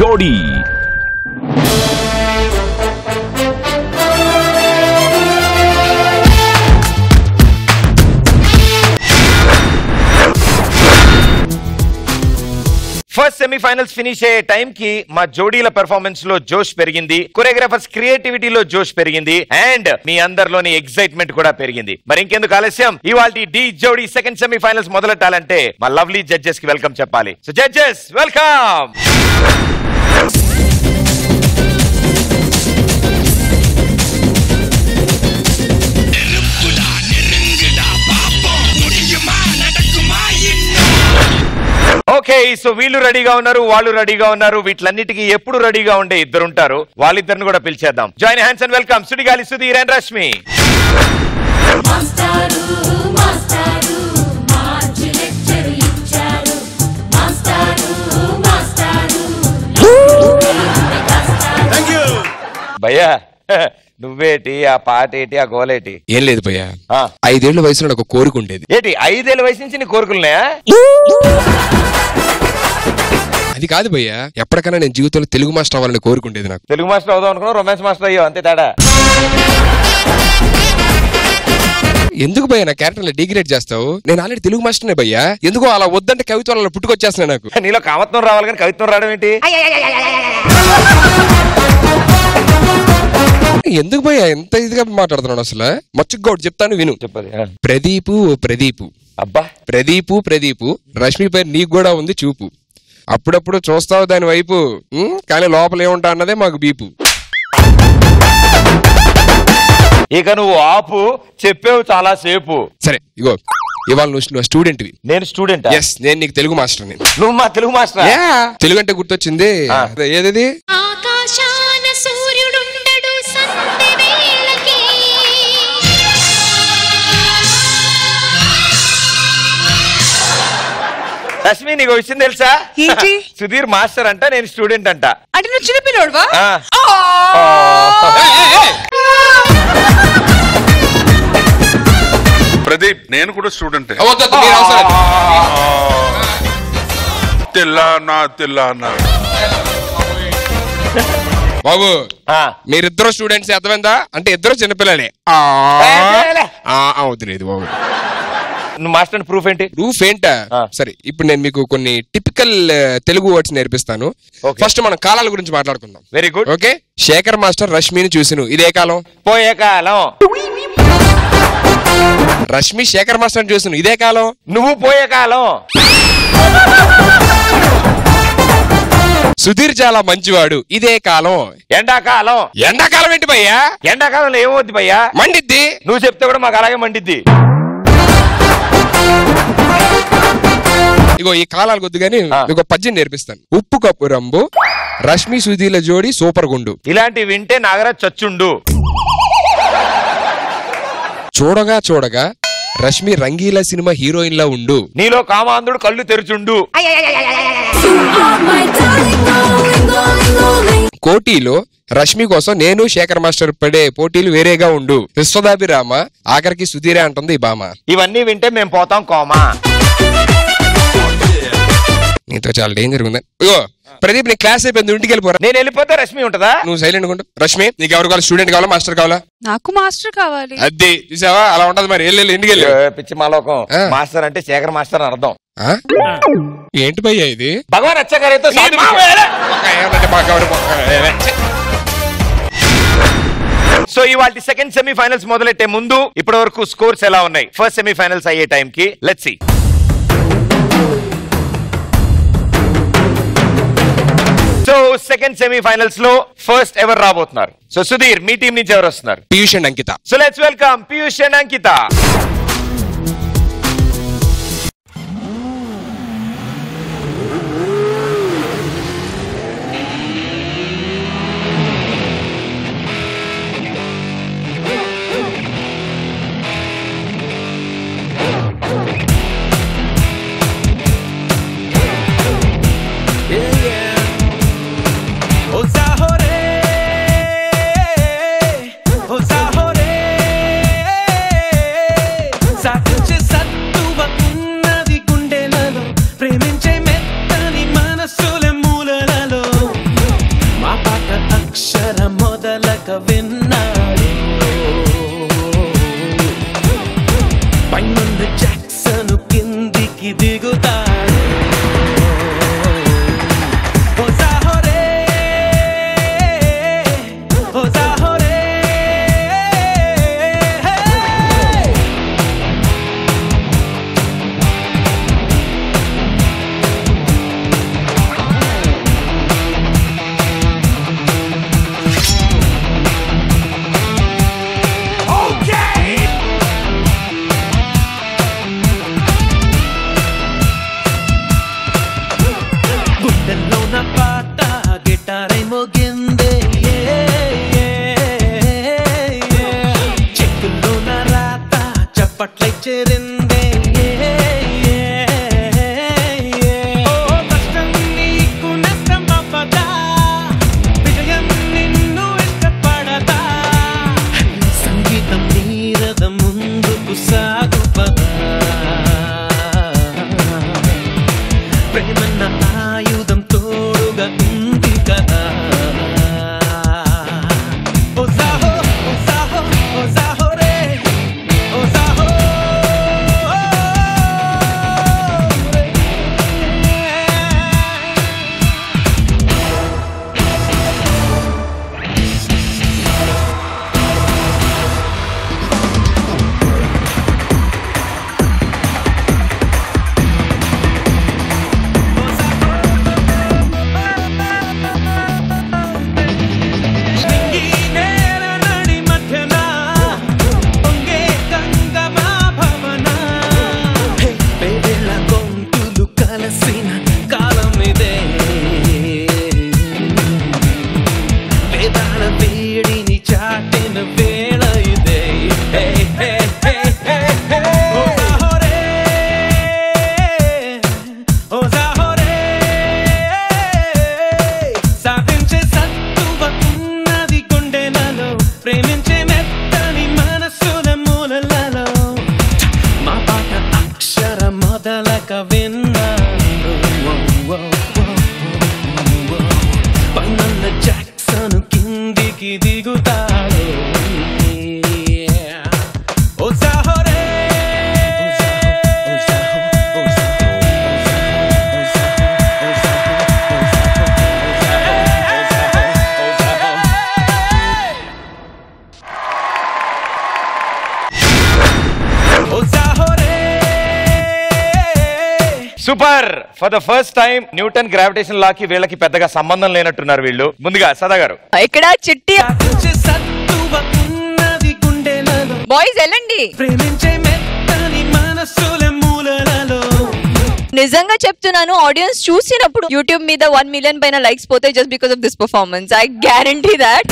జోడీ. First semifinals finish అయ్యే time కి మా జోడీల పెర్ఫార్మెన్స్ లో జోష్ పెరిగింది, కొరియోగ్రాఫర్స్ క్రియేటివిటీలో జోష్ పెరిగింది, అండ్ మీ అందరిలోని ఎక్సైట్మెంట్ కూడా పెరిగింది. మరి ఇంకెందుకు ఆలస్యం, ఇవాల్టి డి జోడీ సెకండ్ సెమీఫైనల్స్ మొదలెట్టాలంటే మా లవ్లీ జడ్జెస్ కి వెల్కమ్ చెప్పాలి. So judges welcome. Okay, so వీళ్ళు రెడీగా ఉన్నారు, వాళ్ళు రెడీగా ఉన్నారు. వీటిలన్నిటికీ ఎప్పుడు రెడీగా ఉండే ఇద్దరు ఉంటారు, వాళ్ళిద్దరిని కూడా పిలిచేద్దాం. Join hands and welcome Sudigali Sudheer and Rashmi. భయ్యా నువ్వేటి, ఆ పాట ఏంటి, ఆ గోలేటి? ఏం లేదు భయ్యా, 5 ఏళ్ల వయసులో నాకు కోరిక ఉండేది. ఏంటి 5 ఏళ్ల వయసు నుంచి నీ కోరుకున్నాయా? అది కాదు భయ్యా, ఎప్పటికైనా నేను జీవితంలో తెలుగు మాస్టర్ అవ్వాలని కోరుకుండేది. నాకు తెలుగు మాస్టర్ అవుదాం అనుకున్నా, రొమాన్స్ మాస్టర్ అయ్యో, అంతే తేడా. ఎందుకు భయ్యా నా క్యారెక్టర్ డిగ్రేడ్ చేస్తావు? నేను ఆల్రెడీ తెలుగు మాస్టర్నే భయ్యా. ఎందుకో అలా వద్దంటే కవిత్వాలలో పుట్టుకొచ్చేస్తున్నాయి నాకు. నీలో కామత్వం రావాలి కానీ కవిత్వం రావడం ఏంటి? ఎందుకు భయ్యా ఎంత ఇదిగా మాట్లాడుతున్నాడు అసలు? మచ్చుగౌడ్ చెప్తాను విను. చెప్పది. ప్రదీపు అబ్బా, ప్రదీపు రష్మి పేరు నీకు కూడా ఉంది చూపు. అప్పుడప్పుడు చూస్తావు దాని వైపు, కానీ లోపల ఏముంటా అన్నదే మాకు బీపు. ఇక నువ్వు ఆపు, చెప్పేవు చాలా సేపు. సరే ఇగో, ఇవాళ నువ్వు స్టూడెంట్వి, నేను స్టూడెంట్. ఎస్, నేను నీకు తెలుగు మాస్టర్. నువ్వు మా తెలుగు మాస్టర్? తెలుగు అంటే గుర్తొచ్చింది. ఏది రష్మి, నీకు విషయం తెలుసా? సుధీర్ మాస్టర్ అంట, నేను స్టూడెంట్ అంట. అంటే నువ్వు చిన్న పిల్లోడువా? ప్రదీప్, నేను కూడా స్టూడెంట్. తెల్లానా బాబు, మీరిద్దరు స్టూడెంట్స్ అర్థమైందా? అంటే ఇద్దరు చిన్నపిల్లలే. అవుతుంది బాబు. నువ్వు మాస్టర్ ప్రూఫ్ ఏంటి? ప్రూఫ్ ఏంటా? సరే, ఇప్పుడు నేను మీకు కొన్ని టిపికల్ తెలుగు వర్డ్స్ నేర్పిస్తాను. ఫస్ట్ మనం కాలాల గురించి మాట్లాడుకుందాం. Very good. Okay, Shekhar master రష్మిని చూసిను, ఇదే కాలం. పోయే కాలం. రష్మి శేఖర్ మాస్టర్ చూసిను, ఇదే కాలం. నువ్వు పోయే కాలం. సుధీర్ చాలా మంచివాడు, ఇదే కాలం. ఎండాకాలం. ఎండాకాలం ఏంటి భయ్యా? ఎండాకాలంలో ఏమవుద్ది భయ్యా? మండిద్ది. నువ్వు చెప్తే కూడా మాకు అలాగే మండిద్ది. ఇగో ఈ కాలాలు కొద్ది గానీ మీకు పద్యం నేర్పిస్తాను. ఉప్పు కప్పు రంబు రష్మి సుధీల జోడి సూపర్ గుండు. ఇలాంటి వింటే నాగరాజ్ చచ్చుండు. చూడగా రష్మి రంగీల సినిమా హీరోయిన్ లా ఉండు. నీలో కామాంధుడు కళ్ళు తెరుచుండు. కోటీలో రష్మి కోసం నేను శేఖర్ మాస్టర్ పడే పోటీలు వేరేగా ఉండు. విశ్వదాభిరామ ఆఖరికి సుధీరే అంటుంది ఈ బామ. ఇవన్నీ వింటే మేము పోతాం కోమా. నీతో చాలా డేంజర్ ఉందా? ఇగో ప్రదీప్, నీ క్లాస్ అయిపోయింది, ఇంటికి వెళ్ళిపోరా. నేను వెళ్ళిపోతే రష్మి ఉంటదా? నువ్వు సైలెంట్ ఉండు. రష్మి, నీకు ఎవరు కావాలి? స్టూడెంట్ కావాలా, మాస్టర్ కావాలా? నాకు మాస్టర్ కావాలి. అదే చూసావా, అలా ఉంటది. మరి వెళ్ళి ఇంటికి వెళ్ళి. పిచ్చి మాలోకం. మాస్టర్ అంటే శేఖర్ మాస్టర్ అని అర్థం. ఏంటి భయ్యా ఇది? భగవాన్ అచ్చగారితో సో ఇవాళ సెకండ్ సెమీఫైనల్స్ మొదలెట్టే ముందు ఇప్పటి వరకు స్కోర్స్ ఎలా ఉన్నాయి ఫస్ట్ సెమీఫైనల్స్ అయ్యే టైం కి? Let's see. So second semifinals లో ఫస్ట్ ఎవరు రాబోతున్నారు? సో సుధీర్, మీ టీం నుంచి ఎవరు వస్తున్నారు? Piyush and Ankita. So let's welcome Piyush and Ankita. విన్నాడు పైనున్న జాక్సన్ కిందికి దిగుతాడు super. For the first time Newton gravitation law కి వీళ్ళకి పెద్దగా సంబంధం లేనట్టున్నారు వీళ్ళు. ముందుగా సదా గారు ఇక్కడ చిట్టి బాయ్స్ వెళ్ళండి. నిజంగా చెప్తున్నాను, ఆడియన్స్ చూసినప్పుడు యూట్యూబ్ మీద 1 మిలియన్ పైన లైక్స్ పోతాయి just because of this performance. I guarantee that.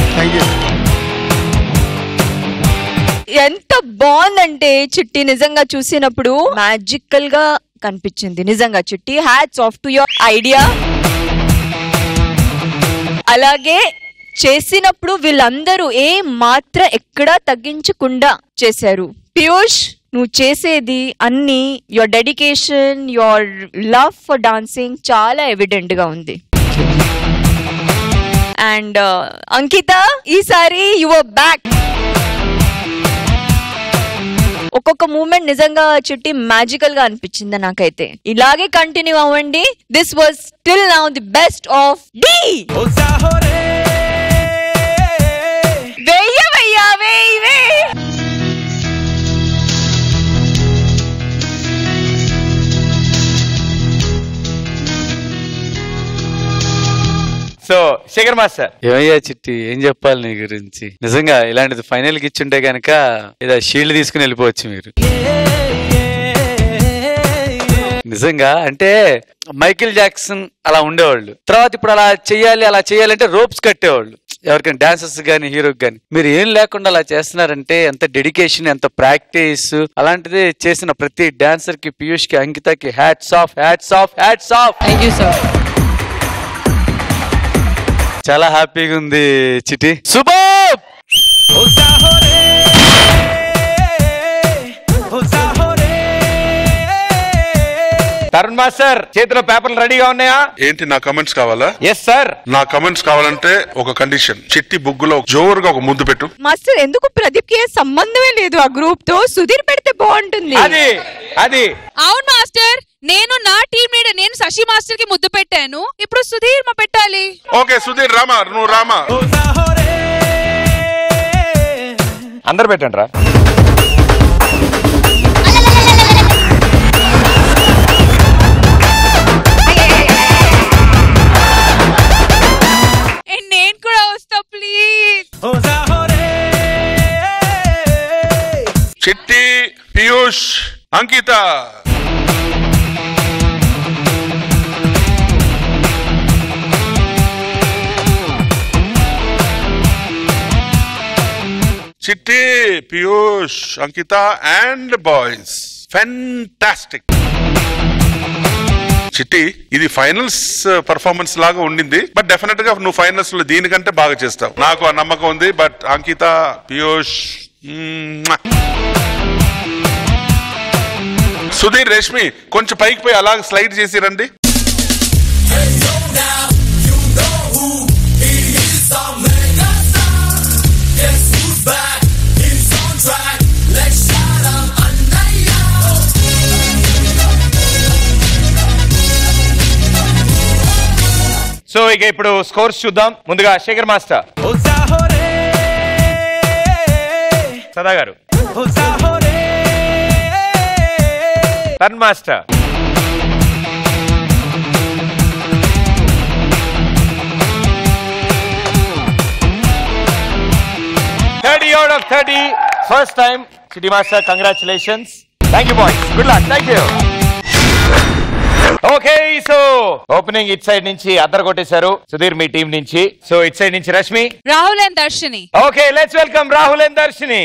ఎంత బాగుందంటే చిట్టి నిజంగా చూసినప్పుడు మ్యాజికల్ గా కనిపించింది. నిజంగా చిట్టి, hats off to your idea. అలాగే చేసినప్పుడు వీళ్ళందరూ ఏ మాత్రం ఎక్కడా తగ్గించకుండా చేశారు. పీయూష్, నువ్వు చేసేది అన్ని your dedication, your love for dancing చాలా ఎవిడెంట్ గా ఉంది. అండ్ అంకిత, ఈసారి యువర్ బ్యాక్. ఒక్కొక్క మూమెంట్ నిజంగా చిట్టి మ్యాజికల్ గా అనిపించింది నాకైతే. ఇలాగే కంటిన్యూ అవ్వండి. This was still now the best of Dhee. So Shekhar master, ఏమయ్యా చిట్టి, ఏం చెప్పాలి నీ గురించి? నిజంగా ఇలాంటిది ఫైనల్ కి ఇచ్చుంటే గనక ఏదో షీల్డ్ తీసుకుని వెళ్ళిపోవచ్చు మీరు. నిజంగా అంటే మైకేల్ జాక్సన్ అలా ఉండేవాళ్ళు. తర్వాత ఇప్పుడు అలా చేయాలంటే రోప్స్ కట్టేవాళ్ళు ఎవరికైనా, డాన్సర్స్ గానీ హీరోకి గానీ. మీరు ఏం లేకుండా అలా చేస్తున్నారంటే ఎంత డెడికేషన్, ఎంత ప్రాక్టీస్. అలాంటిది చేసిన ప్రతి డాన్సర్ కి, పీయూష్ కి, అంకితకి hats off, hats off, hats off. Thank you sir. చాలా హ్యాపీగా ఉంది చిట్టి. సూపర్. తరుణ్ మాస్టర్ చేతిలో పేపర్లు రెడీగా ఉన్నాయా? ఏంటి నా కమెంట్స్ కావాలా? Yes sir. నా కమెంట్స్ కావాలంటే ఒక కండిషన్, చిట్టి బుగ్గులో జోరుగా ఒక ముద్దు పెట్టు. మాస్టర్ ఎందుకు ప్రదీప్ కి సంబంధమే లేదు ఆ గ్రూప్ తో, సుధీర్ పెడితే బాగుంటుంది. అది అవును మాస్టర్, నేను నా టీం లీడర్ నేను శశి మాస్టర్ కి ముద్దు పెట్టాను, ఇప్పుడు సుధీర్ మా పెట్టాలి. ఓకే సుధీర్ రామా, నువ్వు రామా. అందరు పెట్టండి రా. నేను కూడా వస్తా ప్లీజ్. చిట్టి, పీయూష్, అంకిత. చిట్టి, పీయూష్, అంకిత అండ్ బాయ్స్, ఫెంటాస్టిక్. చిట్టి, ఇది ఫైనల్స్ పర్ఫార్మెన్స్ లాగా ఉండింది, బట్ డెఫినెట్ గా నువ్వు ఫైనల్స్ లో దీనికంటే బాగా చేస్తావు, నాకు ఆ నమ్మకం ఉంది. బట్ అంకిత, పీయూష్, సుధీర్, రేష్మి కొంచెం పైకి పోయి అలా స్లైడ్ చేసి రండి. సో ఇక ఇప్పుడు స్కోర్స్ చూద్దాం. ముందుగా శేఖర్ మాస్టర్, సదా గారు, Tarun master, 30 out of 30. First time, City Master, congratulations. Thank you boys. Good luck. Thank you. Okay, so opening it side నుంచి అద్దరు కొట్టేశారు సుధీర్ మీ టీం నుంచి. సో ఇట్ సైడ్ నుంచి Rashmi, Rahul and Darshini. Okay, let's welcome Rahul and Darshini.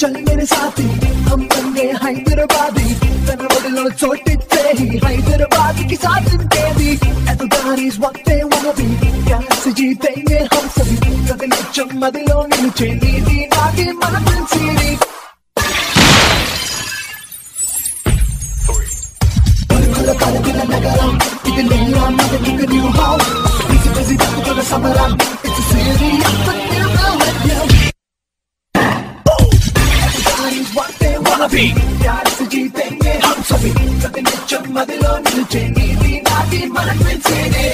चल मेरे साथी, हम बंदे हैदराबादी, तनवडलो चोटिच्चे ही हैदराबादी की साथ दी. एतदारी's what they wanna be, कैसे जीतेंगे हम सभी, कभी नचम मदिलो नीचे नीदी नादी मन सिंसीरी. बरखला कालकिला नगरम, ఇది నేలా మదకి న్యూ హౌస్, బిజీ బిజీ తక్కువ సమరం, it's serious but you know it. What they wanna be, प्यार से जीतेंगे हम सभी, कभी नचम मदिलो नीचे नीदी नादी मन सिंसीरी.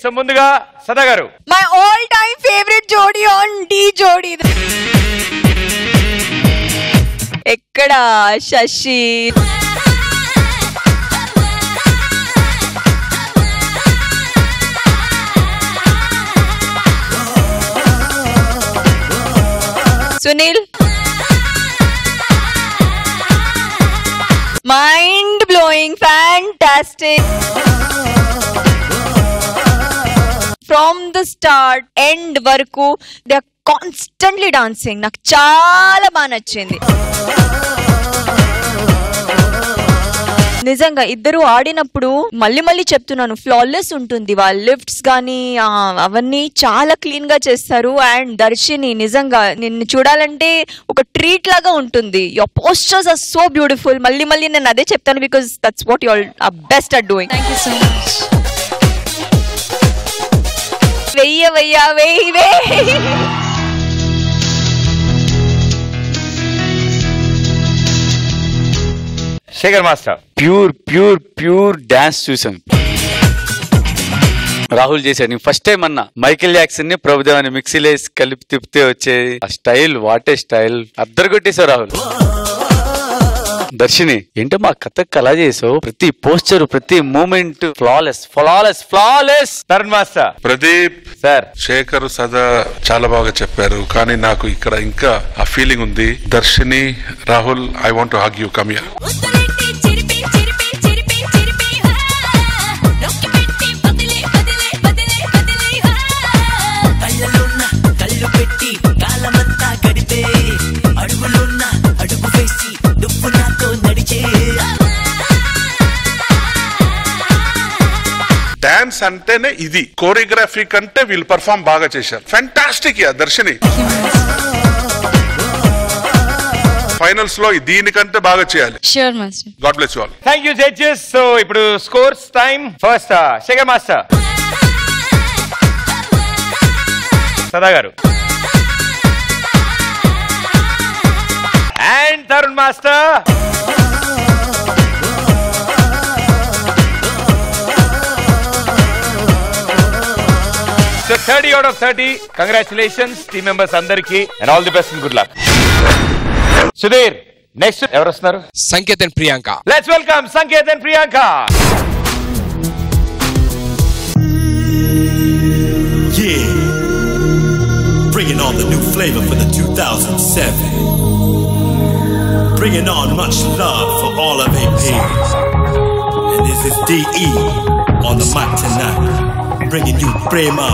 సో ముందుగా సదా గారు. My all time favourite jodi on Dhee Jodi. ఎక్కడ Sashi, Sunil, mind blowing, fantastic. From the start end వరకు దే ఆర్ కాన్స్టెంట్లీ డాన్సింగ్. నాకు చాలా బాగా నచ్చింది. నిజంగా ఇద్దరు ఆడినప్పుడు మళ్ళీ చెప్తున్నాను, ఫ్లాలెస్ ఉంటుంది. వాళ్ళ లిఫ్ట్స్ గానీ అవన్నీ చాలా క్లీన్ గా చేస్తారు. అండ్ దర్శిని నిజంగా నిన్ను చూడాలంటే ఒక ట్రీట్ లాగా ఉంటుంది. Your posters are so beautiful. మళ్ళీ నేను అదే చెప్తాను, because that's what you are best at doing. Thank you so much. వెయ్యి శేఖర్ మాస్టర్. ప్యూర్ డాన్స్ చూసాం. రాహుల్ చేశాడు. ఫస్ట్ టైం అన్న మైకేల్ జాక్సన్ ని ప్రభుదేవాన్ని మిక్సీలో వేసి కలిపి తిప్పితే వచ్చే ఆ స్టైల్, వాటే స్టైల్. అద్దరు కొట్టేశావు రాహుల్. దర్శిని ఏంటో మా కథకు అలా చేసావు. ప్రతి పోస్చర్, ప్రతి moment flawless. Tarun master. Pradeep sir. Shekhar Sada చాలా బాగా చెప్పారు, కానీ నాకు ఇక్కడ ఇంకా ఆ ఫీలింగ్ ఉంది. Darshini, Rahul, I want to hug you, come here. Dance అంటేనే ఇది. కోరియోగ్రఫీ కంటే వీళ్ళు పర్ఫార్మ్ బాగా చేశారు. ఫ్యాంటాస్టిక్ యా దర్శిని. ఫైనల్స్ లో దీనికంటే బాగా చేయాలి. Sure master. God bless you all. Thank you judges. So ఇప్పుడు scores time. First Shekhar master. Sada గారు. And Tarun master. So 30 out of 30. Congratulations team members అందరికి and all the best and good luck. Sudheer, next ఎవరు వస్తున్నారు? Sanket and Priyanka. Let's welcome Sanket and Priyanka. Yeah, bringing on the new flavor for the 2007. Bringing on much love for all of AP. And this is DE on the mic tonight. Bringing you Prema.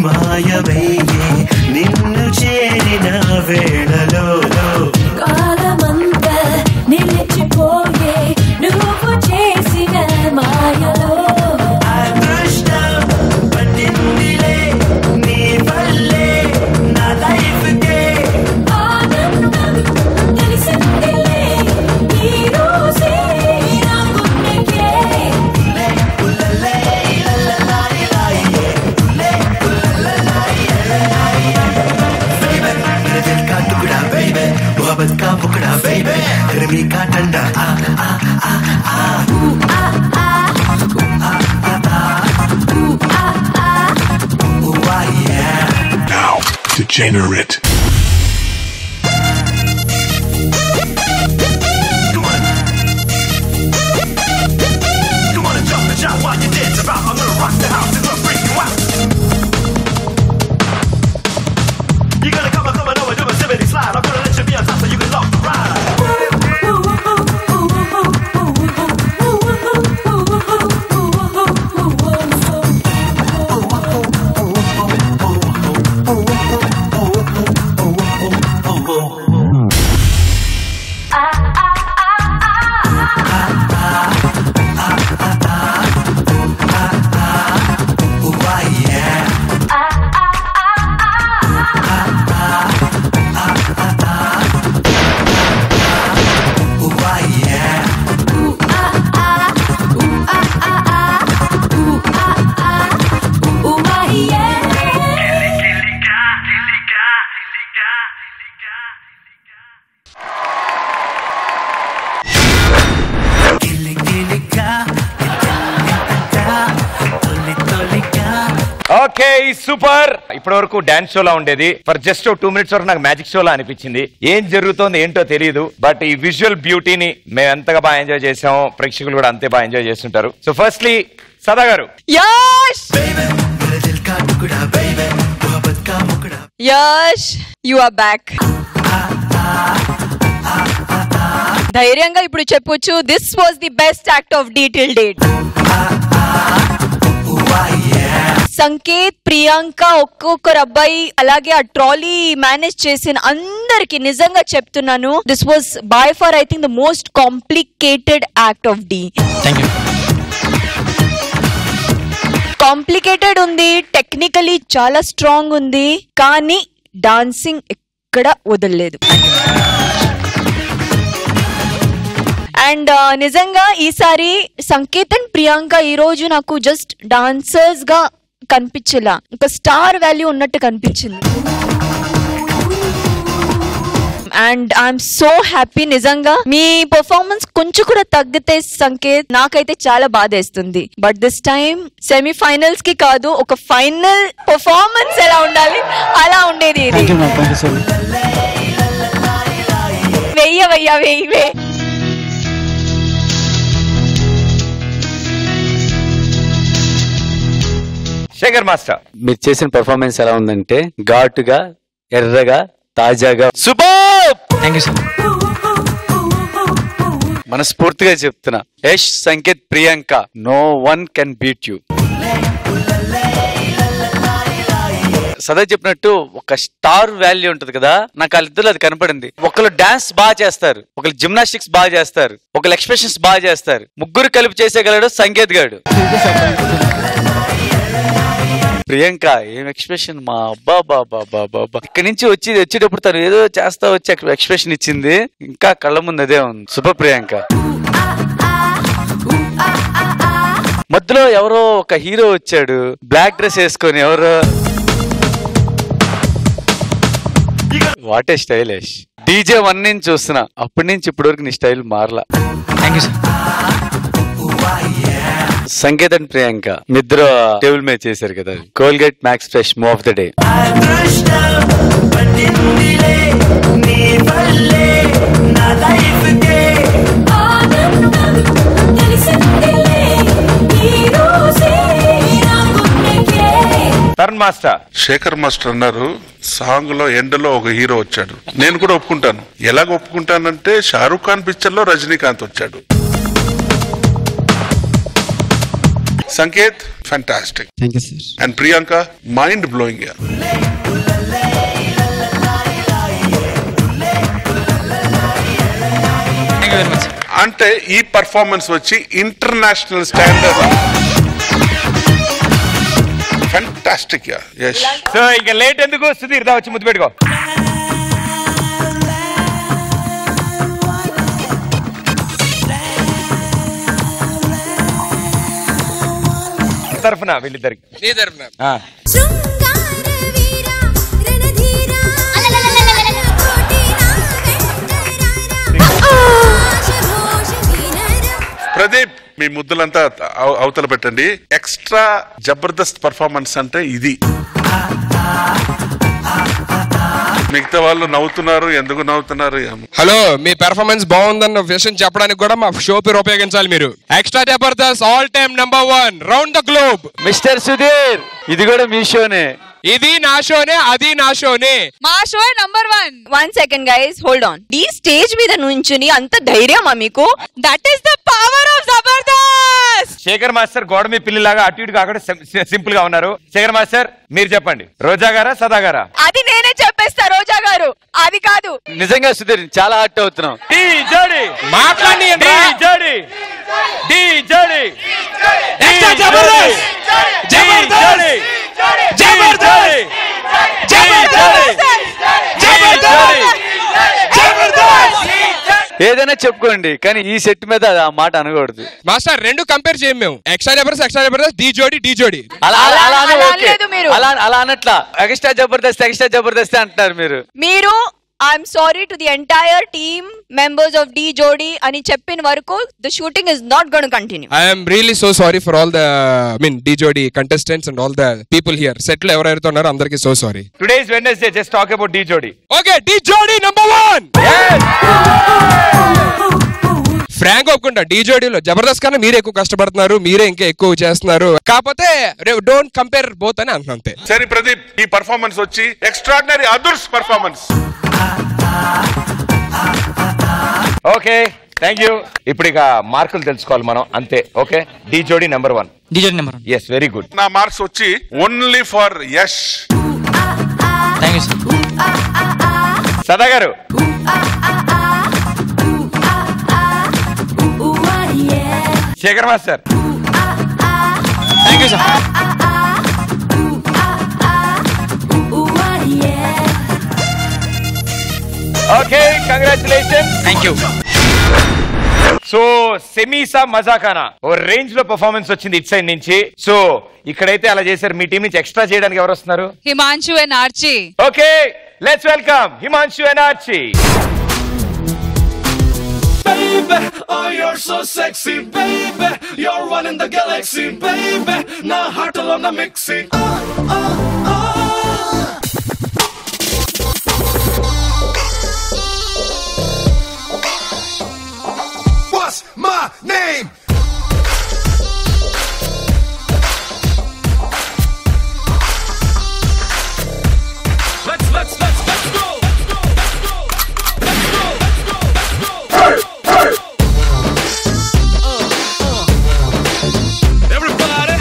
మాయవయ్యే నిన్ను చేరిన వేళలో కాలమంతా నిలిచిపోయే నువ్వు చేసిన మాయలో degenerate. Come on and jump and shout while you dance about. I'm gonna rock the house and gonna freak you out. You're gonna come over, do a Yosemite slide. I'm gonna let you be on top so you can love the ride. Okay super. ఇప్పటి వరకు dance shola ఉండేది. For just 2 minutes వరకు నాకు magic shola అనిపించింది. ఏం జరుగుతోంది ఏంటో తెలియదు. బట్ ఈ విజువల్ బ్యూటీని మేము ఎంతగా బాగా ఎంజాయ్ చేసామో ప్రేక్షకులు కూడా అంతే బాగా ఎంజాయ్ చేస్తుంటారు. సో ఫస్ట్లీ సదా గారు. Yash Yash you are back. ధైర్యంగా ఇప్పుడు చెప్పొచ్చు, this was the best act of Dhee till date. Sanket, Priyanka, ఒక్కొక్కరు అబ్బాయి, అలాగే ఆ ట్రాలీ మేనేజ్ చేసిన అందరికి నిజంగా చెప్తున్నాను, this was by far I think the most complicated act of Dhee. Complicated ఉంది, టెక్నికలీ చాలా స్ట్రాంగ్ ఉంది, కానీ డాన్సింగ్ ఎక్కడ వదలలేదు. అండ్ నిజంగా ఈసారి సంకేత్ అండ్ ప్రియాంక ఈ రోజు నాకు జస్ట్ డాన్సర్స్ గా కనిపించలా, ఒక స్టార్ వాల్యూ ఉన్నట్టు కనిపించింది. And I'm so happy. నిజంగా మీ పర్ఫార్మెన్స్ కొంచెం కూడా తగ్గితే సంకేత్ నాకైతే చాలా బాధేస్తుంది. బట్ దిస్ టైమ్ సెమీఫైనల్స్ కి కాదు, ఒక ఫైనల్ పర్ఫార్మెన్స్ ఎలా ఉండాలి అలా ఉండేది ఇది. వెయ్యి శేఖర్ మాస్టర్, మీరు చేసిన పర్ఫార్మెన్స్ ఎలా ఉందంటే ఘాటుగా, ఎర్రగా, తాజాగా సూపర్. Thank you sir. మనస్ఫూర్తిగా చెప్తున్నా, Yash, Sanket, Priyanka, no one can beat you. Sada చెప్పినట్టు ఒక స్టార్ వాల్యూ ఉంటది కదా, నాకు వాళ్ళిద్దరు అది కనపడింది. ఒకళ్ళు డాన్స్ బాగా చేస్తారు, ఒకళ్ళు జిమ్నాస్టిక్స్ బాగా చేస్తారు, ఒకళ్ళు ఎక్స్ప్రెషన్స్ బాగా చేస్తారు. ముగ్గురు కలిపి చేసేగలడు సంకేత్ గాడు. ప్రియాంక ఏం ఎక్స్ప్రెషన్, మా అబ్బా బాబా బాబా. ఇక్కడి నుంచి వచ్చేటప్పుడు తను ఏదో చేస్తా వచ్చి ఎక్స్ప్రెషన్ ఇచ్చింది, ఇంకా కళ్ళ ముందు అదే ఉంది. సూపర్ ప్రియాంక. మధ్యలో ఎవరో ఒక హీరో వచ్చాడు బ్లాక్ డ్రెస్ వేసుకొని, ఎవరో వాటే స్టైలిష్. డీజే 1 నుంచి చూస్తున్నా, అప్పటి నుంచి ఇప్పటి వరకు నీ స్టైల్ మారలా. Thank you sir. Sanket and Priyanka నిద్ర టేబుల్ మీద చేశారు కదా, Colgate max fresh move of the day. Turn master. Shekhar master అన్నారు సాంగ్ లో ఎండలో ఒక హీరో వచ్చాడు. నేను కూడా ఒప్పుకుంటాను. ఎలాగ ఒప్పుకుంటానంటే షారూక్ ఖాన్ పిక్చర్ లో రజనీకాంత్ వచ్చాడు. Sanket fantastic. Thank you sir. And Priyanka mind blowing. అంటే ఈ పర్ఫార్మెన్స్ వచ్చి international standard. Fantastic. Yes. So ఇక లేట్ ఎందుకు, సుధీర్ దా వచ్చి ముద్దు పెట్టుకో. తరఫున వీళ్ళిద్దరికి నీ తరఫున ప్రదీప్, మీ ముద్దులంతా అవతల పెట్టండి. ఎక్స్ట్రా జబర్దస్త్ పర్ఫార్మెన్స్ అంటే ఇది. మిగతా వాళ్ళు నవ్వుతున్నారు, ఎందుకు నవ్వుతున్నారు? హలో, మీ పెర్ఫార్మెన్స్ బాగుందన్న విషయం చెప్పడానికి కూడా మా షో పేరు ఉపయోగించాలి మీరు. Extra Jabardasth all time #1 round the globe. Mister Sudheer, ఇది కూడా మీ షోనే. ఇది నా షోనే, అది నా షోనే. మా show #1. 1 second guys, hold on. ఈ స్టేజ్ మీద నుంచుని అంత ధైర్యమా మీకు? That is the power of Jabardasth. Shekhar master గోడ మీ పిల్లిలాగా అటు ఇటు కాకుండా సింపుల్ గా ఉన్నారు. శేఖర్ మాస్టర్ మీరు చెప్పండి, రోజా గారా సదా గారా? అది నేనే చెప్పేస్తా, రోజా గారు. అది కాదు. నిజంగా సుధీర్ చాలా హర్ట్ అవుతున్నాం. మాట్లాడి ఏదైనా చెప్పుకోండి, కానీ ఈ సెట్ మీద ఆ మాట అనకూడదు. మాస్టర్ రెండు కంపేర్ చేయం మేము. ఎక్స్ట్రా జబర్దస్త్ డి జోడి. అలా అనలేదు మీరు. అలా అనట్లా. ఎక్స్ట్రా జబర్దస్త్ అంటున్నారు మీరు. I'm sorry to the entire team members of D Jodi అని చెప్పిన వరకు the shooting is not going to continue. I am really so sorry for all the D Jodi contestants and all the people here. Set లో ఎవరైతే ఉన్నారో అందరికీ so sorry. Today is Wednesday, just talk about D Jodi. Okay, D Jodi #1. Yes. Frank ఒప్పుకుంటా, D జోడీలో Jabardasth కన్నా మీరే ఎక్కువ కష్టపడుతున్నారు, మీరే ఇంకా ఎక్కువ చేస్తున్నారు. కాకపోతే డోంట్ కంపేర్ బోత్ అని అంటున్నా అంతే. సరే ప్రదీప్, ఈ పర్ఫార్మెన్స్ వచ్చి extraordinary others performance. Okay, thank you. ఇప్పుడు ఇక మార్కులు తెలుసుకోవాలి మనం, అంతే. Okay, Dhee Jodi #1. Yes, very good. నా మార్క్స్ వచ్చి ఓన్లీ ఫర్ యష్. సదా గారు. Shekhar master. Okay, congratulation. Thank you. So సెమీసా మజాకానా ఓ రేంజ్ లో పర్ఫార్మెన్స్ వచ్చింది ఇట్ సైడ్ నుంచి. సో ఇక్కడైతే అలా చేశారు. మీ టీం నుంచి ఎక్స్ట్రా చేయడానికి ఎవరు వస్తున్నారు? Himanshu and Archi. Okay, let's welcome Himanshu and Archi. Baby, oh you're so sexy, baby. You're one in the galaxy, baby. Na heart alone na mixy. What's my name? Let's go. Everybody.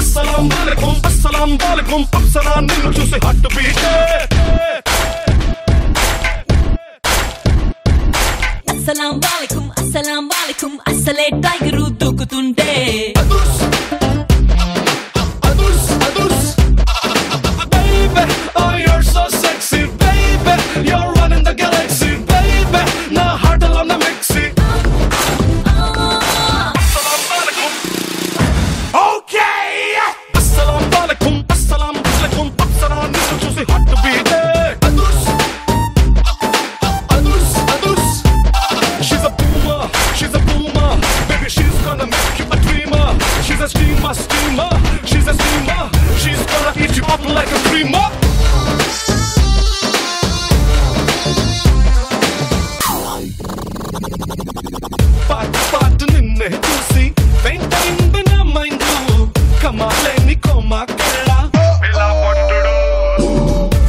Assalamu alaikum, apsara ninnu చూసి heart beat. అస్సలాం వాలేకుం అసలే tiger దూకుతుంటే. Baby, oh you're so sexy, baby. You're one in the galaxy, baby. Na heart alone na mixy. Assalamu alaikum. Okay. Assalamu alaikum, apsara ninnu చూసి heart beat. She's a boomer, baby she's gonna make you a dreamer. She's a steamer, she's a steamer. She's gonna eat you up like a dreamer. పాట నిన్నే చూసి వెంటనే నా mind కమాలేని coma కళ్ళ పిల్ల పొట్టుడు.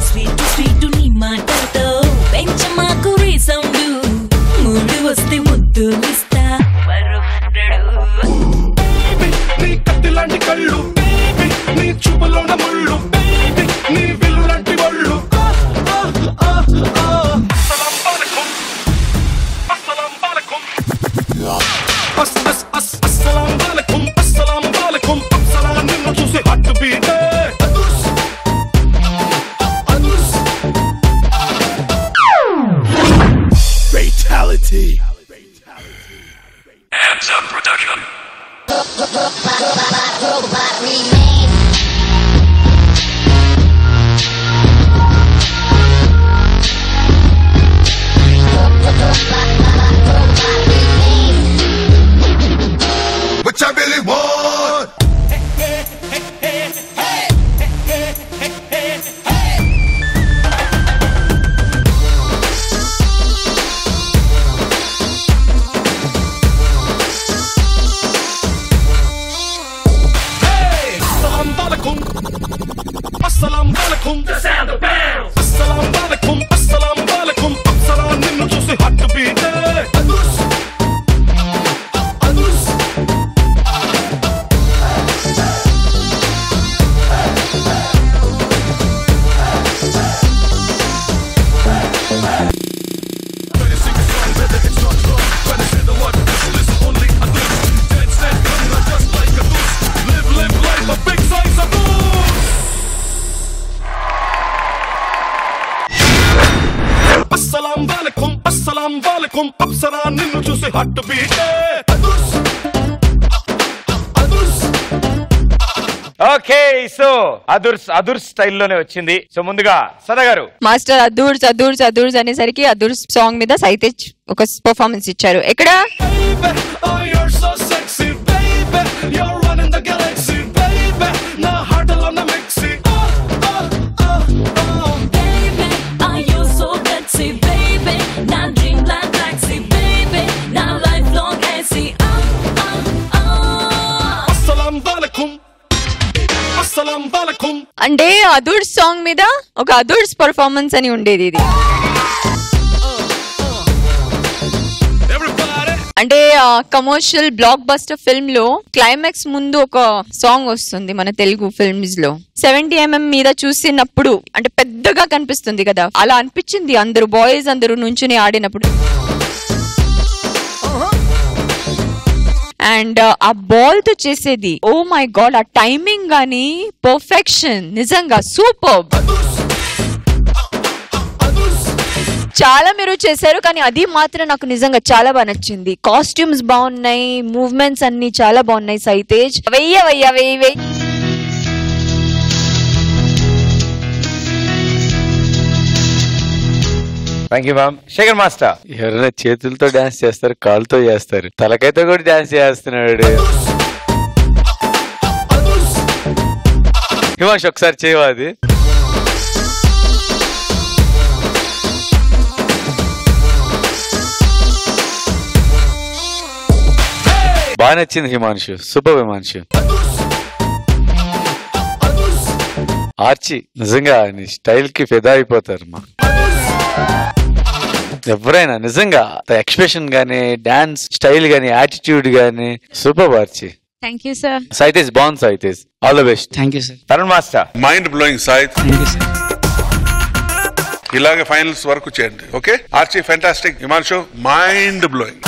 Sweet నీ మాటతో పెంచమాకు రీ సౌండ్. మూడు వస్తే ముద్దులిస్తా నీ కత్తి లాంటి కళ్ళు బేబీ, నీ చూపులోన ముళ్ళు బేబీ, నీ విల్లు లాంటి ఒళ్ళు. అస్సలాం వాలేకుం అప్సరా నిన్ను చూసి heart beat. Fatality. Hands up production. వాలకుం అప్సరా నిన్ను చూసి హట్ బీటే ఓకే సో అదుర్స్ స్టైల్లోనే వచ్చింది. సో ముందుగా సదా గారు మాస్టర్ అదూర్స్ అనేసరికి అదూర్స్ సాంగ్ మీద సైతేజ్ ఒక పర్ఫార్మెన్స్ ఇచ్చారు. ఎక్కడ అంటే అదూర్స్ సాంగ్ మీద ఒక అదూర్స్ పర్ఫార్మెన్స్ అని ఉండేది ఇది. అంటే కమర్షియల్ బ్లాక్ బస్టర్ ఫిల్మ్ లో క్లైమాక్స్ ముందు ఒక సాంగ్ వస్తుంది మన తెలుగు ఫిల్మ్స్ లో. 70mm మీద చూసినప్పుడు అంటే పెద్దగా కనిపిస్తుంది కదా, అలా అనిపించింది అందరూ బాయ్స్ అందరూ నుంచుని ఆడినప్పుడు. అండ్ ఆ బాల్ తో చేసేది ఓ మై గాడ్, ఆ టైమింగ్ గానీ పర్ఫెక్షన్ నిజంగా సూపర్. చాలా మీరు చేశారు కానీ అది మాత్రం నాకు నిజంగా చాలా బాగా నచ్చింది. కాస్ట్యూమ్స్ బాగున్నాయి, మూవ్మెంట్స్ అన్ని చాలా బాగున్నాయి. సైతేజ్ వెయ్యి thank you ma'am. Shekhar master ఎవరైనా చేతులతో డాన్స్ చేస్తారు, కాళ్ళతో చేస్తారు, తలకైతో కూడా డాన్స్ చేస్తున్నాడు. హిమాంష్ ఒకసారి చేయవా అది? బాగా నచ్చింది హిమాంషు, సూపర్ హిమాంషు. ఆర్చి నిజంగా నీ స్టైల్ కి ఫిదా అయిపోతారు మా ఎవరైనా. నిజంగా ఎక్స్ప్రెషన్ గానీ, డాన్స్ స్టైల్ గానీ, యాటిట్యూడ్ గానీ super Archi. Thank you sir. Saitej బాగుంది Saitej, all the best. Thank you sir. Tarun master mind blowing సైత్. Thank you sir. ఇలాగే ఫైనల్స్ వరకు చేయండి. Okay Archi fantastic. Himanshu mind blowing.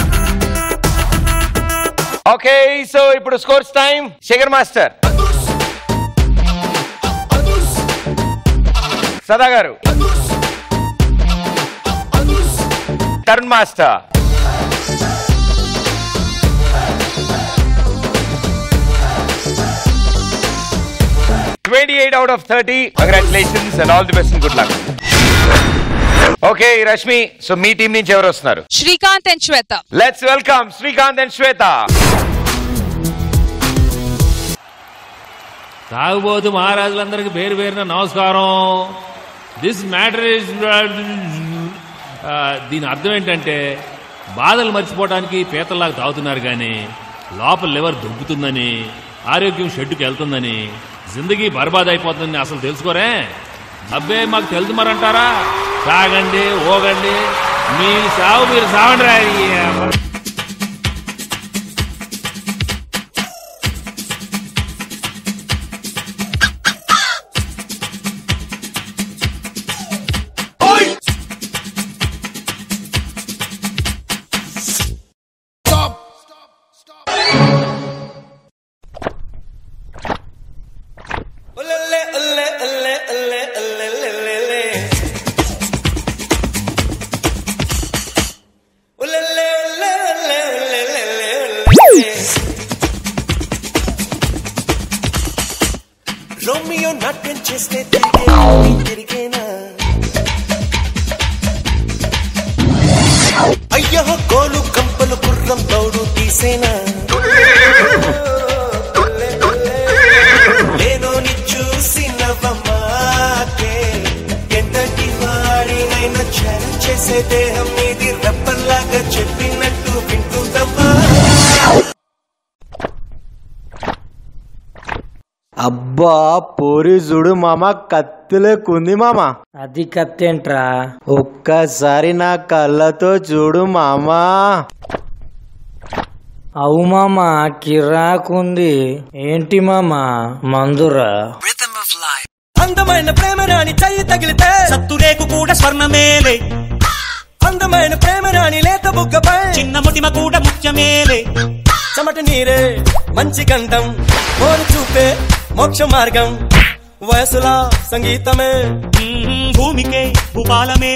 Okay so ఇప్పుడు scores time. Shekhar master, Sada గారు, Tarun master, 28 out of 30. Congratulations and all the best and good luck. Okay Rashmi, so మీ team నుంచి ఎవరు వస్తున్నారు? Srikanth and Swetha. Let's welcome Srikanth and Swetha. తాగుబోతు మహారాజులందరికీ పేరు పేరున నమస్కారం. దిస్ మ్యాటర్ ఇస్ దీని అర్థం ఏంటంటే బాధలు మర్చిపోవడానికి పీతల్లాగా తాగుతున్నారు కానీ లోపల లివర్ దొబ్బుతుందని, ఆరోగ్యం షెడ్డుకి వెళ్తుందని, జిందగీ బర్బాద్ అయిపోతుందని అసలు తెలుసుకోరే. అబ్బే మాకు తెలుసు మరంటారా? తాగండి, ఓగండి, మీ సాగు మీరు సాగండి రా. రోమియో నాట్యం చేస్తే తిరిగేనా, అయ్యో గోలు కంపలు గుర్రం దౌడు తీసేనా, లేనోని చూసి నవ్వమాకే, ఎంతటి వాడినైనా చరం చేసే దేహం మీది రప్పల్లాగా చెప్పినట్టు వింటుందమ్మా. అబ్బా పోరి చూడు మామ, కత్తులేకుంది మామ. అది కత్తేంట్రా, ఒక్కసారి నా కళ్ళతో చూడు మామా. అవు మామ, కిరాకుంది. ఏంటి మామ, మందురా? అందమైన ప్రేమ రాణి చెయ్యి తగిలితే సత్తురేకు కూడా స్వర్ణమేలే, అందమైన ప్రేమ రాణి లేత బుగ్గపై చిన్న ముటిమ కూడా ముఖ్యమేలే, చెమట నీరే మంచి గంధం, మోరు చూపే మోక్ష మార్గం, వయసులా సంగీతమే భూమికే భూపాలమే.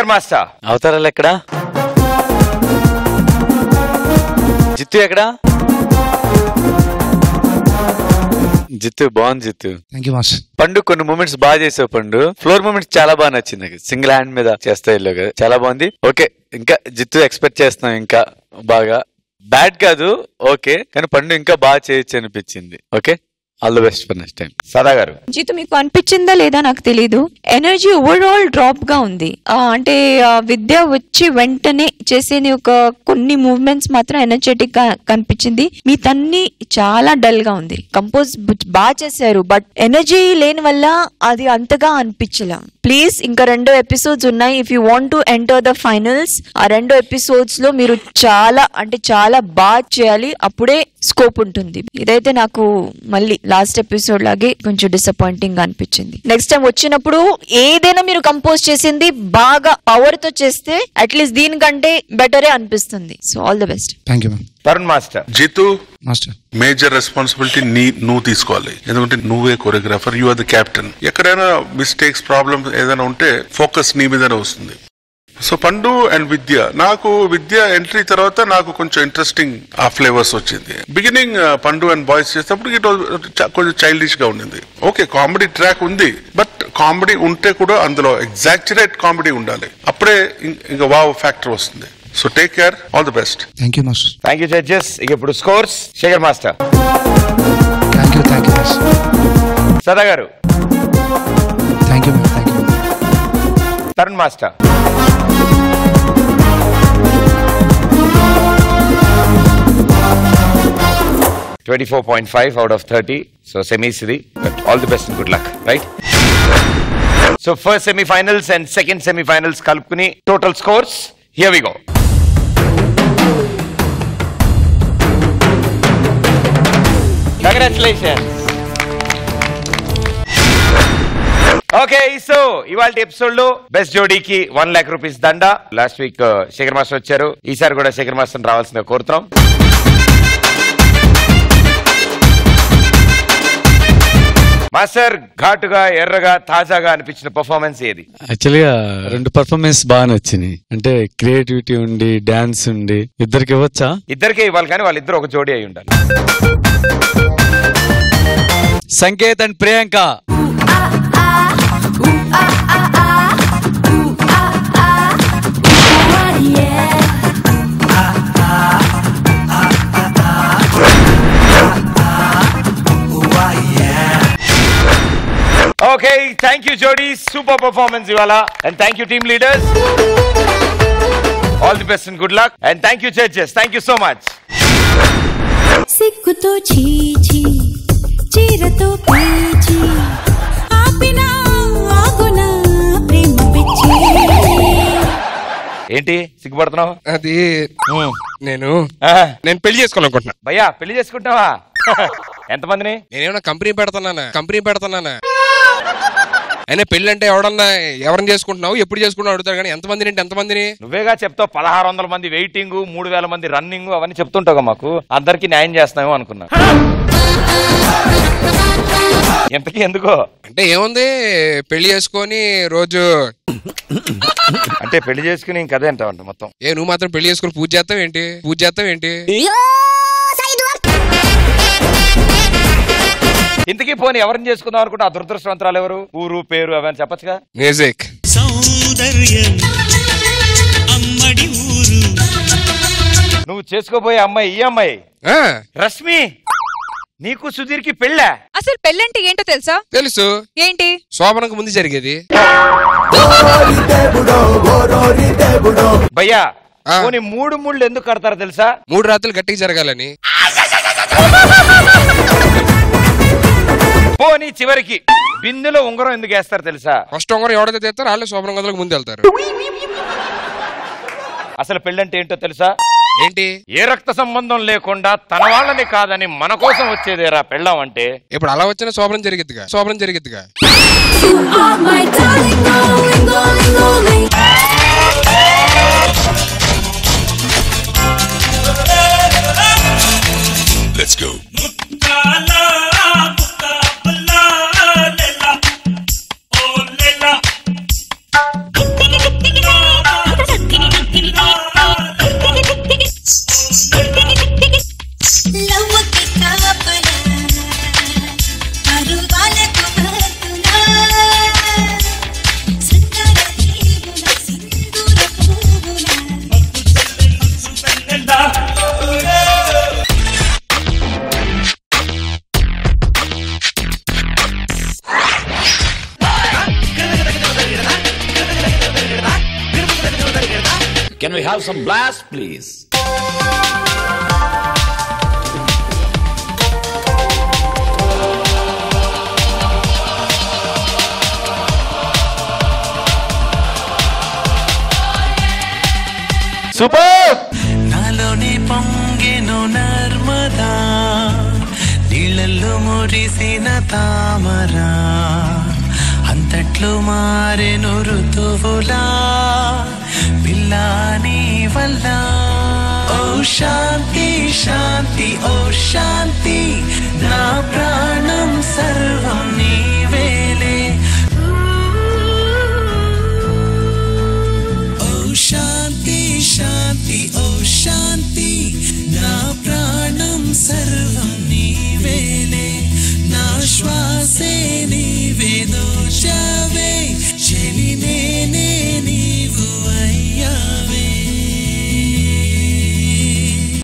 శేఖర్ మాస్టర్. అవతారాలు ఎక్కడా? జిత్తు ఎక్కడా? జిత్తు బాగుంది. జిత్తు పండు కొన్ని మూమెంట్స్ బాగా చేసావు. పండు ఫ్లోర్ మూమెంట్స్ చాలా బాగా నచ్చింది నాకు. సింగిల్ హ్యాండ్ మీద చేస్తా ఇల్లు కదా, చాలా బాగుంది. ఓకే, ఇంకా జిత్తు ఎక్స్పెక్ట్ చేస్తున్నాం ఇంకా బాగా. బ్యాడ్ కాదు ఓకే, కానీ పండు ఇంకా బాగా చేయొచ్చు అనిపించింది. Okay, all the best for next time. సదా గారు. జీతు మీకు అనిపించిందా లేదా నాకు తెలీదు, ఎనర్జీ ఓవరాల్ డ్రాప్ గా ఉంది. అంటే విద్య వచ్చి వెంటనే చేసేది ఒక కొన్ని మూవ్మెంట్స్ మాత్రం ఎనర్జెటిక్ గా కనిపించింది. మీతన్ని చాలా డల్ గా ఉంది. కంపోజ్ బాగా చేశారు, బట్ ఎనర్జీ లేని వల్ల అది అంతగా అనిపించలా. ప్లీజ్ ఇంకా 2 ఎపిసోడ్స్ ఉన్నాయి. If you want to enter the finals, ఆ 2 ఎపిసోడ్స్ లో మీరు చాలా అంటే చాలా బాగా చేయాలి, అప్పుడే స్కోప్ ఉంటుంది. ఇదైతే నాకు మళ్ళీ లాస్ట్ ఎపిసోడ్ లాగే కొంచెం డిసప్పాయింటింగ్ గా అనిపించింది. నెక్స్ట్ టైం వచ్చినప్పుడు ఏదైనా మీరు కంపోజ్ చేసింది బాగా పవర్ తో చేస్తే అట్లీస్ట్ దీనికంటే బెటరే అనిపిస్తుంది. So all the best. Thank you. Tarun master. Jitu master, major responsibility నువ్వు తీసుకోవాలి. ఎందుకంటే నువ్వే choreographer, you are the captain. ఎక్కడైనా మిస్టేక్స్ ప్రాబ్లమ్స్ ఏదైనా ఉంటే ఫోకస్ నీ మీదనే వస్తుంది. సో పండు అండ్ విద్య, నాకు విద్య ఎంట్రీ తర్వాత నాకు కొంచెం ఇంట్రెస్టింగ్ ఆ ఫ్లేవర్స్ వచ్చింది. బిగినింగ్ పండు అండ్ బాయ్స్ చేసేటప్పుడు ఇట్ కొంచెం చైల్డిష్ గా ఉండింది. ఓకే, కామెడీ ట్రాక్ ఉంది, బట్ కామెడీ ఉంటే కూడా అందులో ఎగ్జాక్చురేట్ కామెడీ ఉండాలి, అప్పుడే ఇంకా వావ్ ఫ్యాక్టర్ వస్తుంది. So take care, all the best. Thank you master. Thank you judges. ఇక ఇప్పుడు scores. Shekhar master. Thank you master. Sada గారు. Thank you. Tarun master. $24.5 out of 30. So semis idi, but all the best and good luck, right? So first semi-finals and second semi-finals kalpukuni total scores. Here we go. Congratulations. Okay, so ఇవాల్టి episode లో best జోడీకి 1 lakh rupees దండా. Last week Shekhar master వచ్చారు, ఈసారి కూడా Shekhar master రావాల్సిందిగా కోరుతున్నాం. Master, ఘాటుగా ఎర్రగా తాజాగా అనిపించిన పర్ఫార్మెన్స్ ఏది? యాక్చువల్గా 2 పర్ఫార్మెన్స్ బాగా నచ్చినాయి. అంటే క్రియేటివిటీ ఉండి డాన్స్ ఉండి. ఇద్దరికి ఇవ్వచ్చా? ఇద్దరికే ఇవ్వాలి, కానీ వాళ్ళిద్దరు ఒక జోడీ అయి ఉండాలి. Sanket and Priyanka. Okay, thank you Jodi, super performance ivala, and thank you team leaders, all the best and good luck, and thank you judges, thank you so much. సిక్కుతో చీచి చీరతో పీచి ఆపినా ఆగునా ప్రేమ పిచ్చి. ఏంటి సిగ్గుపడుతున్నావు? అది నేను పెళ్లి చేసుకోవాలనుకుంటున్నా. భయ్యా, పెళ్లి చేసుకుంటావా? ఎంతమందిని? నేనేమన్నా కంపెనీ పెడతానా? అయినా పెళ్లి అంటే ఎవరిని చేసుకుంటున్నావు, ఎప్పుడు చేసుకుంటున్నావు అడుగుతారు, కానీ ఎంతమందిని? నువ్వేగా చెప్తావు 1600 మంది వెయిటింగ్, 3000 మంది రన్నింగ్, అవన్నీ చెప్తుంటావు. మాకు అందరికి న్యాయం చేస్తున్నామో అనుకున్నా. ఎంతకీ ఎందుకో అంటే ఏముంది, పెళ్లి చేసుకొని రోజు అంటే పెళ్లి చేసుకుని ఇంకదే అంటావంట మొత్తం. నువ్వు మాత్రం పెళ్లి చేసుకుని పూజ చేస్తావు ఏంటి? ఇంతకీ పోనీ ఎవరిని చేసుకుందాం అనుకుంటే ఆ దురదృష్టవంతరాలు ఎవరు? ఊరు పేరు అవన్నీ చెప్పచ్చుగా. మ్యూజిక్. నువ్వు చేసుకోబోయే అమ్మాయి ఈ అమ్మాయి రష్మి. నీకు సుధీర్కి పెళ్ళా? అసలు పెళ్ళంటే ఏంటో తెలుసా? తెలుసు. ఏంటి? శోభనకు ముందు జరిగేది. భయ్యా, పోనీ 3 ముళ్ళు ఎందుకు కడతారో తెలుసా? 3 రాత్రులు గట్టిగా జరగాలని. పోనీ చివరికి బిందులో ఉంగరం ఎందుకు వేస్తారు తెలుసా? ఫస్ట్ ఉంగరం ఎవడైతే తెస్తారు వాళ్ళే శోభన గదులకు ముందు వెళ్తారు. అసలు పెళ్ళంటే ఏంటో తెలుసా? ఏంటి? ఏ రక్త సంబంధం లేకుండా తన వాళ్ళని కాదని మన కోసం వచ్చేదేరా పెళ్ళం అంటే. ఇప్పుడు అలా వచ్చిన శోభనం జరిగిద్దిగా. Let's go. Can we have some blast, please? Super. నాలోని పొంగెను నర్మదా, నీళ్ళల్లో మురిసిన తామరా, అంతట్లు మారెను ఋతువులా పిల్లాని వల్ల. ఓ శాంతి శాంతి ఓ శాంతి, నా ప్రాణం సర్వం నీవేలే. ఓ శాంతి శాంతి ఓ శాంతి, నా ప్రాణం సర్వం నీవేలే. నా శ్వాసే నీవే దోచవే.